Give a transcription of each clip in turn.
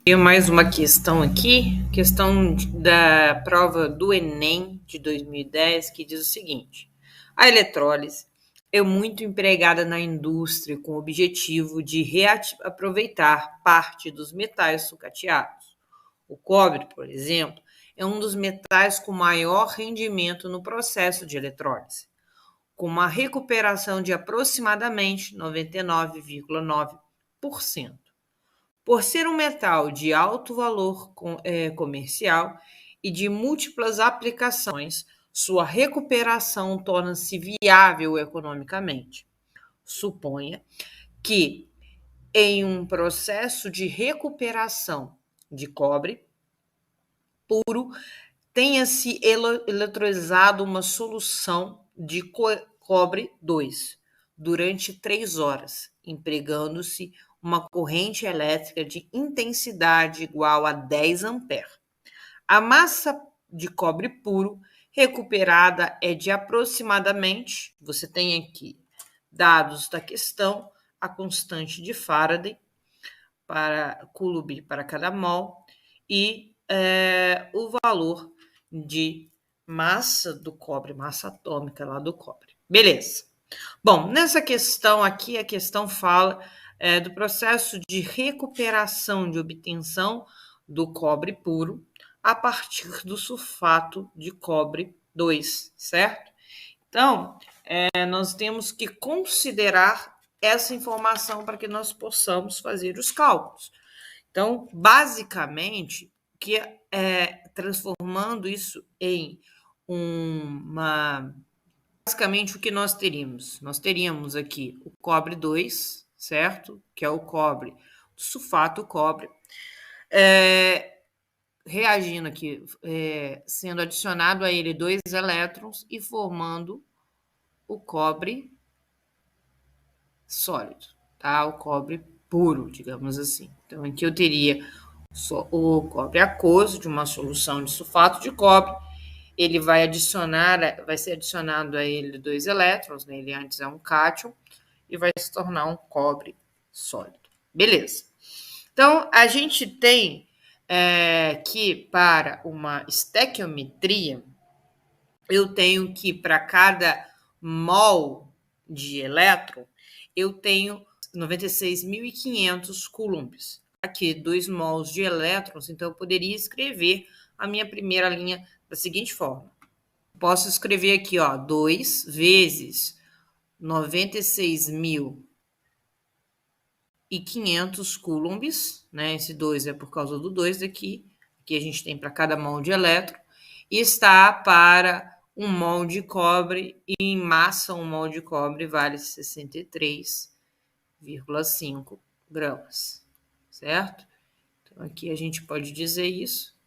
Tenho mais uma questão aqui, questão da prova do Enem de 2010, que diz o seguinte: a eletrólise é muito empregada na indústria com o objetivo de reaproveitar parte dos metais sucateados. O cobre, por exemplo, é um dos metais com maior rendimento no processo de eletrólise, com uma recuperação de aproximadamente 99,9%. Por ser um metal de alto valor comercial e de múltiplas aplicações, sua recuperação torna-se viável economicamente. Suponha que, em um processo de recuperação de cobre puro, tenha-se eletrolizado uma solução de cobre 2 durante 3 horas, empregando-se uma corrente elétrica de intensidade igual a 10 amperes. A massa de cobre puro recuperada é de aproximadamente, você tem aqui dados da questão, a constante de Faraday para Coulomb para cada mol e o valor de massa do cobre, massa atômica lá do cobre. Beleza. Bom, nessa questão aqui, a questão fala do processo de recuperação de obtenção do cobre puro a partir do sulfato de cobre 2, certo? Então, nós temos que considerar essa informação para que nós possamos fazer os cálculos. Então, basicamente, que transformando isso em uma... Basicamente, o que nós teríamos? Nós teríamos aqui o cobre 2, certo? Que é o cobre, o sulfato cobre, reagindo aqui, sendo adicionado a ele 2 elétrons e formando o cobre sólido, tá? O cobre puro, digamos assim. Então, aqui eu teria só o cobre aquoso de uma solução de sulfato de cobre. Ele vai ser adicionado a ele 2 elétrons, né? Ele antes é um cátion, e vai se tornar um cobre sólido. Beleza. Então, a gente tem que para uma estequiometria, eu tenho que para cada mol de elétron, eu tenho 96.500 coulombs. Aqui, 2 mols de elétrons, então eu poderia escrever a minha primeira linha da seguinte forma. Posso escrever aqui, ó, 2 vezes 96.500 coulombs, né? Esse 2 é por causa do 2 daqui. Aqui a gente tem para cada mol de elétron. E está para um mol de cobre, e em massa um mol de cobre vale 63,5 gramas, certo? Então aqui a gente pode dizer isso.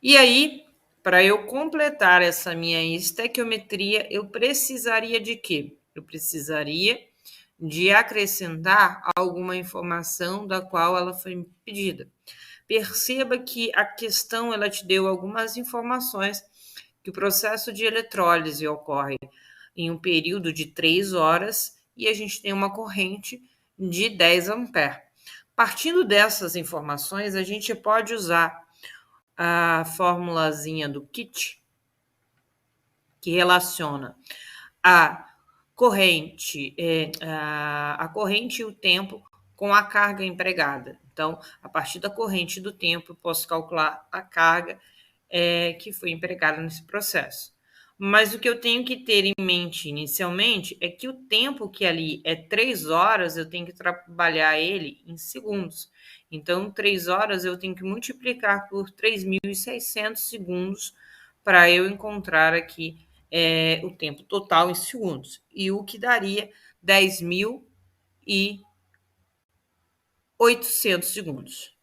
E aí, para eu completar essa minha estequiometria, eu precisaria de quê? Eu precisaria de acrescentar alguma informação da qual ela foi pedida. Perceba que a questão ela te deu algumas informações que o processo de eletrólise ocorre em um período de 3 horas e a gente tem uma corrente de 10 amperes. Partindo dessas informações, a gente pode usar a formulazinha do kit, que relaciona a corrente e o tempo com a carga empregada. Então, a partir da corrente e do tempo, eu posso calcular a carga que foi empregada nesse processo. Mas o que eu tenho que ter em mente inicialmente é que o tempo que ali é 3 horas, eu tenho que trabalhar ele em segundos. Então, 3 horas eu tenho que multiplicar por 3.600 segundos para eu encontrar aqui o tempo total em segundos. E o que daria 10.800 segundos.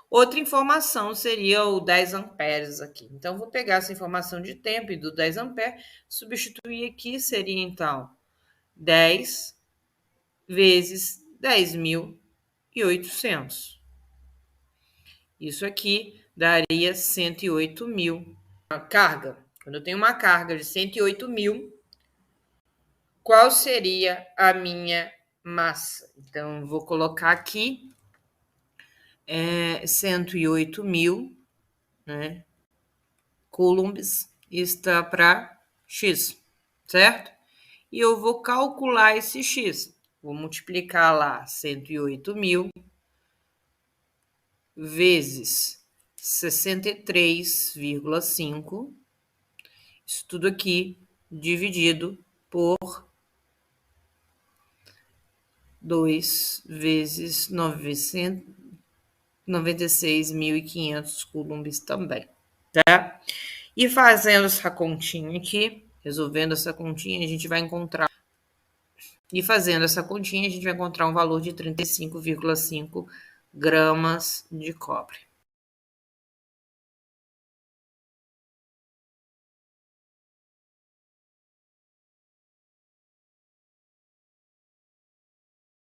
Outra informação seria o 10 amperes aqui. Então, vou pegar essa informação de tempo e do 10 amperes, substituir aqui, seria então 10 vezes 10.800. Isso aqui daria 108.000. A carga, quando eu tenho uma carga de 108.000, qual seria a minha massa? Então, vou colocar aqui 108.000, né, coulombs está para X, certo? E eu vou calcular esse X. Vou multiplicar lá 108.000 vezes 63,5. Isso tudo aqui dividido por 2 vezes 96.500 coulombs também, tá? E fazendo essa continha aqui, resolvendo essa continha, a gente vai encontrar. E fazendo essa continha, a gente vai encontrar um valor de 35,5 gramas de cobre.